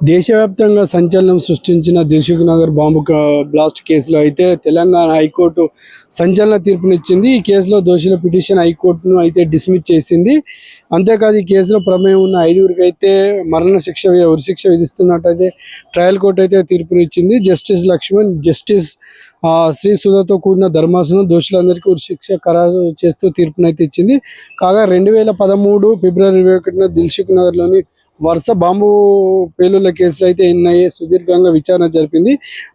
దేశవ్యాప్తంగా సంచలనం సృష్టించిన దిల్సుఖ్ నగర్ బాంబు బ్లాస్ట్ కేసులో అయితే తెలంగాణ హైకోర్టు సంచలన తీర్పునిచ్చింది. ఈ కేసులో దోషుల పిటిషన్ హైకోర్టును అయితే డిస్మిస్ చేసింది. అంతేకాదు ఈ కేసులో ప్రమేయం ఉన్న 5గురికి అయితే ఉరిశిక్ష విధిస్తున్నట్టయితే ట్రయల్ కోర్టు అయితే తీర్పునిచ్చింది. జస్టిస్ లక్ష్మణ్, జస్టిస్ శ్రీ సుధాతో కూడిన ధర్మాసనం దోషులందరికీ ఉరిశిక్ష ఖరారు చేస్తూ తీర్పునైతే ఇచ్చింది. కాగా 2013 ఫిబ్రవరి 21న దిల్సుఖ్ నగర్లోని వరుస బాంబు పేలుళ్ల కేసులో అయితే ఎన్ఐఏ సుదీర్ఘంగా విచారణ జరిపింది.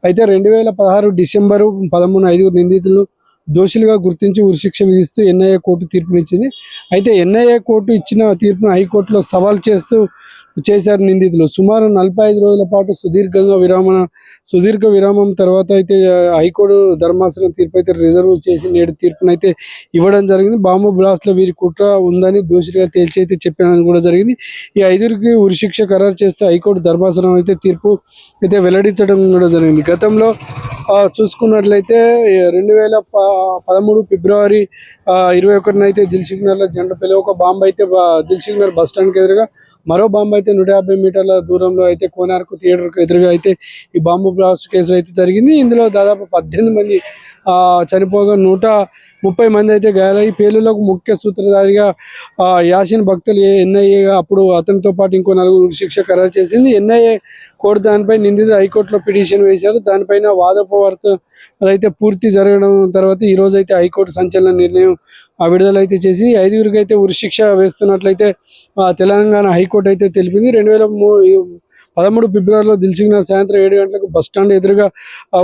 అయితే 2016 డిసెంబర్ 13 5గురు నిందితులను దోషులుగా గుర్తించి ఉరిశిక్ష విధిస్తూ ఎన్ఐఏ కోర్టు తీర్పునిచ్చింది. అయితే ఎన్ఐఏ కోర్టు ఇచ్చిన తీర్పును హైకోర్టులో సవాల్ చేశారు నిందితులు. సుమారు 45 రోజుల పాటు సుదీర్ఘ విరామం తర్వాత అయితే హైకోర్టు ధర్మాసనం తీర్పు అయితే రిజర్వ్ చేసి నేడు తీర్పునైతే ఇవ్వడం జరిగింది. బాంబు బ్లాస్ట్లో వీరి కుట్ర ఉందని దోషులుగా తేల్చి అయితే చెప్పడం కూడా జరిగింది. ఈ 5గురికి ఉరిశిక్ష ఖరారు చేస్తే హైకోర్టు ధర్మాసనం అయితే తీర్పు అయితే వెల్లడించడం కూడా జరిగింది. గతంలో చూసుకున్నట్లయితే 2013 ఫిబ్రవరి 21న అయితే దిల్సుఖ్ నగర్లో జెండపల్లి ఒక బాంబు అయితే దిల్సుఖ్ నగర్ బస్ స్టాండ్కి ఎదురుగా, మరో బాంబు అయితే 150 మీటర్ల దూరంలో అయితే కోనార్క్ థియేటర్కు ఎదురుగా అయితే ఈ బాంబు బ్లాస్ట్ కేసు అయితే జరిగింది. ఇందులో దాదాపు 18 మంది చనిపోగా 130 మంది అయితే గాయాలయ్యి పేలుళ్లకు ముఖ్య సూత్రధారిగా యాసిన్ బక్తల్ ఎన్ఐఏగా అప్పుడు అతనితో పాటు ఇంకో 4 ఉరిశిక్ష ఖరారు చేసింది. ఎన్ఐఏ కోర్టు దానిపై నిందితులు హైకోర్టులో పిటిషన్ వేశారు. దానిపైన వాదోపవాదాలు అయితే పూర్తి జరగడం తర్వాత ఈ రోజు అయితే హైకోర్టు సంచలన నిర్ణయం విడుదలైతే చేసి 5గురికి అయితే ఉరిశిక్ష వేస్తున్నట్లయితే తెలంగాణ హైకోర్టు అయితే తెలిపింది. 2013 ఫిబ్రవరిలో దిల్సుఖ్ నగర్ సాయంత్రం 7 గంటలకు బస్టాండ్ ఎదురుగా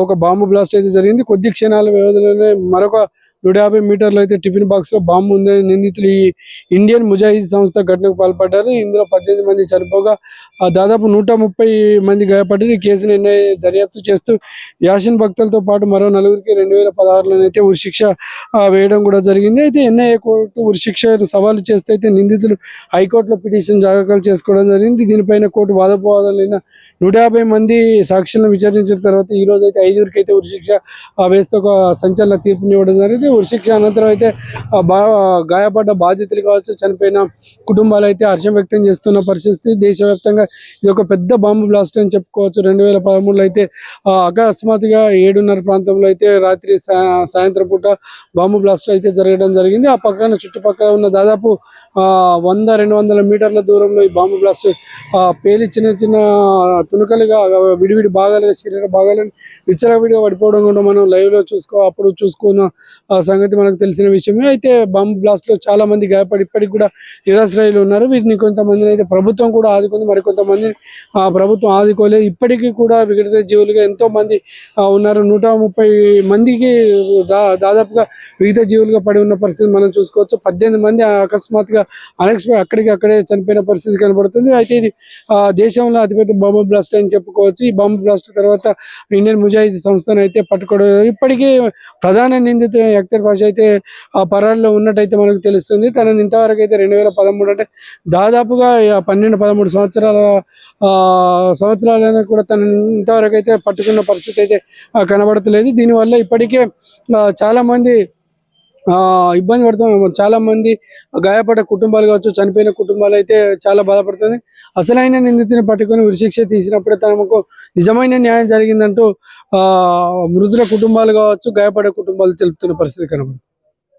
ఒక బాంబు బ్లాస్ట్ అయితే జరిగింది. కొద్ది క్షణాల వ్యవధిలోనే మరొక 150 మీటర్లు అయితే టిఫిన్ బాక్స్లో బాంబు ఉందని నిందితులు ఈ ఇండియన్ ముజాహిద్ సంస్థ ఘటనకు పాల్పడ్డారు. ఇందులో 18 మంది చనిపోగా దాదాపు 130 మంది గాయపడ్డారు. ఈ కేసును ఎన్ఐఏ దర్యాప్తు చేస్తూ యాసిన్ భక్తులతో పాటు మరో 4గురికి 2016లోనైతే ఉరిశిక్ష వేయడం కూడా జరిగింది. అయితే ఎన్ఐఏ కోర్టు ఉరిశిక్ష సవాలు చేస్తే అయితే నిందితులు హైకోర్టులో పిటిషన్ దాఖలు చేసుకోవడం జరిగింది. దీనిపైన కోర్టు వాదోపవాదాలైన 150 మంది సాక్షులను విచారించిన తర్వాత ఈ రోజు అయితే 5గురికి అయితే ఉరిశిక్ష వేస్తూ ఒక సంచలన తీర్పునివ్వడం జరిగింది. ఉరిశిక్ష అనంతరం అయితే గాయపడ్డ బాధితులు కావచ్చు, చనిపోయిన కుటుంబాలు అయితే హర్షం వ్యక్తం చేస్తున్న పరిస్థితి. దేశవ్యాప్తంగా ఇది ఒక పెద్ద బాంబు బ్లాస్ట్ అని చెప్పుకోవచ్చు. 2013లో అయితే అకస్మాత్తుగా 7:30 ప్రాంతంలో అయితే రాత్రి సాయంత్రం పూట బాంబు బ్లాస్ట్ అయితే జరగడం జరిగింది. ఆ పక్కన చుట్టుపక్కల ఉన్న దాదాపు 100-200 మీటర్ల దూరంలో ఈ బాంబు బ్లాస్ట్ పేలి చిన్న చిన్న తునకలుగా విడివిడి భాగాలుగా శరీర భాగాలను విచ్చలవిడిగా పడిపోవడం కూడా మనం లైవ్లో చూసుకున్న సంగతి మనకు తెలిసిన విషయమే. అయితే బాంబు బ్లాస్ట్ లో చాలా మంది గాయపడి ఇప్పటికి కూడా నిరాశ్రయులు ఉన్నారు. వీటిని కొంతమందిని అయితే ప్రభుత్వం కూడా ఆదుకుంది, మరికొంతమందిని ప్రభుత్వం ఆదుకోలేదు. ఇప్పటికీ కూడా వికృత జీవులుగా ఎంతో మంది ఉన్నారు. 130 మందికి దాదాపుగా వికృత జీవులుగా పడి ఉన్న పరిస్థితి మనం చూసుకోవచ్చు. 18 మంది అకస్మాత్తుగా అక్కడే చనిపోయిన పరిస్థితి కనబడుతుంది. అయితే ఇది దేశంలో అతిపెద్ద బాంబు బ్లాస్ట్ అని చెప్పుకోవచ్చు. ఈ బాంబు బ్లాస్ట్ తర్వాత ఇండియన్ ముజాహిద్ సంస్థను అయితే పట్టుకోవడం, ఇప్పటికీ ప్రధాన నిందితుడు అఖ్తర్ పాషా అయితే పరారీలో ఉన్నట్టయితే మనకు తెలుస్తుంది. తనని ఇంతవరకు అయితే 2013 అంటే దాదాపుగా 12-13 సంవత్సరాలైనా కూడా తనని ఇంతవరకు అయితే పట్టుకున్న పరిస్థితి అయితే కనబడతలేదు. దీనివల్ల ఇప్పటికే చాలా మంది ఇబ్బంది పడుతున్నారు. చాలా మంది గాయపడ్డ కుటుంబాలు కావచ్చు, చనిపోయిన కుటుంబాలు అయితే చాలా బాధపడుతుంది. అసలైన నిందితుని పట్టుకొని ఉరిశిక్ష తీసినప్పుడే తమకు నిజమైన న్యాయం జరిగిందంటూ మృతుల కుటుంబాలు కావచ్చు, గాయపడ్డ కుటుంబాలు తెలుపుతున్న పరిస్థితి కనబడుతుంది.